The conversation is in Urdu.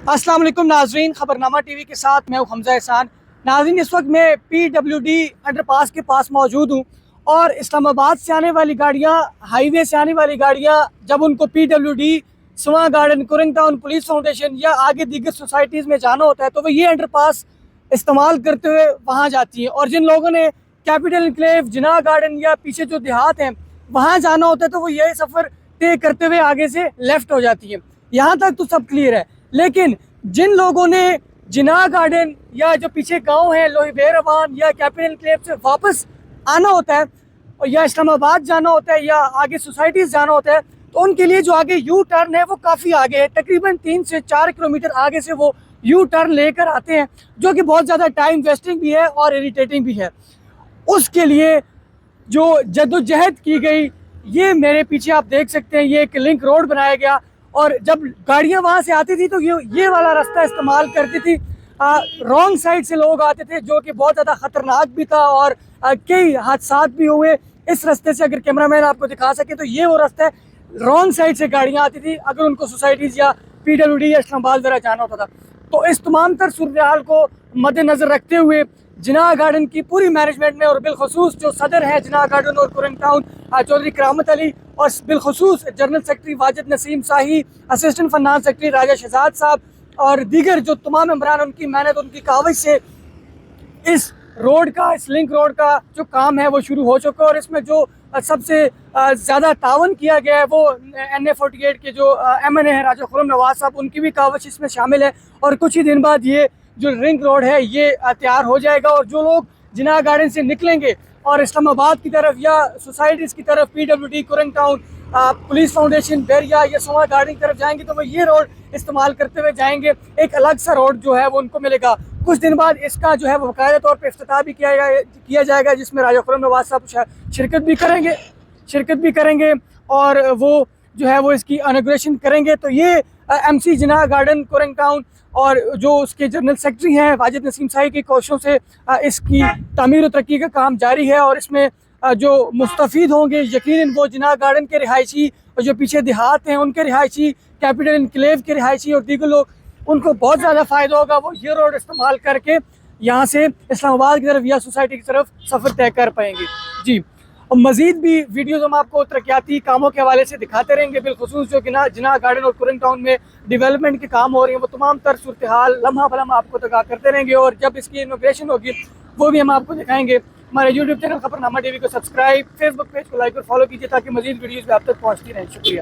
السلام علیکم ناظرین، خبرنامہ ٹی وی کے ساتھ میں ہوں حمزہ احسان۔ ناظرین، اس وقت میں PWD انڈر پاس کے پاس موجود ہوں اور اسلام آباد سے آنے والی گاڑیاں، ہائی وے سے آنے والی گاڑیاں جب ان کو PWD، Soan garden, Korang town police foundation یا آگے دیگر سوسائٹیز میں جانا ہوتا ہے تو وہ یہ انڈر پاس استعمال کرتے ہوئے وہاں جاتی ہیں، اور جن لوگوں نے کیپٹل انکلیو، جناح گارڈن یا پیچھے جو دیہات ہیں وہاں جانا ہوتا ہے تو وہ یہ سفر طے کرتے ہوئے آگے سے لیفٹ ہو جاتی ہیں۔ یہاں تک تو سب کلیئر ہے، لیکن جن لوگوں نے جناح گارڈن یا جو پیچھے گاؤں ہیں لوہی بیروان یا کیپٹل انکلیو سے واپس آنا ہوتا ہے یا اسلام آباد جانا ہوتا ہے یا آگے سوسائٹیز جانا ہوتا ہے تو ان کے لیے جو آگے یو ٹرن ہے وہ کافی آگے ہے، تقریباً 3 سے 4 کلومیٹر آگے سے وہ یو ٹرن لے کر آتے ہیں، جو کہ بہت زیادہ ٹائم ویسٹنگ بھی ہے اور اریٹیٹنگ بھی ہے۔ اس کے لیے جو جدوجہد کی گئی، یہ میرے پیچھے آپ دیکھ سکتے ہیں، یہ ایک لنک روڈ بنایا گیا، اور جب گاڑیاں وہاں سے آتی تھی تو یہ والا راستہ استعمال کرتی تھی۔ رانگ سائڈ سے لوگ آتے تھے، جو کہ بہت زیادہ خطرناک بھی تھا اور کئی حادثات بھی ہوئے اس راستے سے۔ اگر کیمرہ مین آپ کو دکھا سکے تو یہ وہ راستہ ہے، رانگ سائڈ سے گاڑیاں آتی تھی اگر ان کو سوسائٹیز یا PWD یا اسلام آباد وغیرہ جانا ہوتا تھا۔ تو اس تمام تر صورتحال کو مد نظر رکھتے ہوئے جناح گارڈن کی پوری مینجمنٹ نے، اور بالخصوص جو صدر ہیں جناح گارڈن اور کورنگ ٹاؤن چودھری کرامت علی، اور بالخصوص جنرل سیکرٹری واجد نسیم شاہی، اسسٹنٹ فنانس سیکرٹری راجہ شہزاد صاحب اور دیگر جو تمام ممبران، ان کی محنت، ان کی کاوش سے اس روڈ کا، اس لنک روڈ کا جو کام ہے وہ شروع ہو چکا ہے۔ اور اس میں جو سب سے زیادہ تعاون کیا گیا ہے وہ NA48 کے جو MNA ہیں راجہ خرم نواز صاحب، ان کی بھی کاوش اس میں شامل ہے، اور کچھ ہی دن بعد یہ جو لنک روڈ ہے یہ تیار ہو جائے گا، اور جو لوگ جناح گارڈن سے نکلیں گے اور اسلام آباد کی طرف یا سوسائٹیز کی طرف PWD، Korang town police foundation, Bahria یا سواں گارڈن کی طرف جائیں گے تو وہ یہ روڈ استعمال کرتے ہوئے جائیں گے۔ ایک الگ سا روڈ جو ہے وہ ان کو ملے گا۔ کچھ دن بعد اس کا جو ہے وہ باقاعدہ طور پہ افتتاح بھی کیا جائے گا، جس میں راجہ خرم نواز صاحب شرکت بھی کریں گے اور وہ جو ہے وہ اس کی انوگریشن کریں گے۔ تو یہ MC جناح گارڈن، کورنگ ٹاؤن اور جو اس کے جنرل سیکرٹری ہیں واجد نسیم شاہی کی کوششوں سے اس کی تعمیر و ترقی کا کام جاری ہے، اور اس میں جو مستفید ہوں گے یقیناً وہ جناح گارڈن کے رہائشی اور جو پیچھے دیہات ہیں ان کے رہائشی، کیپٹل انکلیو کے رہائشی اور دیگر لوگ، ان کو بہت زیادہ فائدہ ہوگا۔ وہ یہ روڈ استعمال کر کے یہاں سے اسلام آباد کی طرف یا سوسائٹی کی طرف سفر طے کر پائیں گے۔ جی، اور مزید بھی ویڈیوز ہم آپ کو ترقیاتی کاموں کے حوالے سے دکھاتے رہیں گے، بالخصوص جو جناح گارڈن اور کورنگ ٹاؤن میں ڈیولپمنٹ کے کام ہو رہے ہیں وہ تمام تر صورتحال لمحہ بلمحہ آپ کو آگاہ کرتے رہیں گے، اور جب اس کی انوگریشن ہوگی وہ بھی ہم آپ کو دکھائیں گے۔ ہمارے YouTube چینل خبرنامہ TV کو سبسکرائب، Facebook پیج کو لائک اور فالو کیجیے تاکہ مزید ویڈیوز بھی آپ تک پہنچتی رہیں۔ شکریہ۔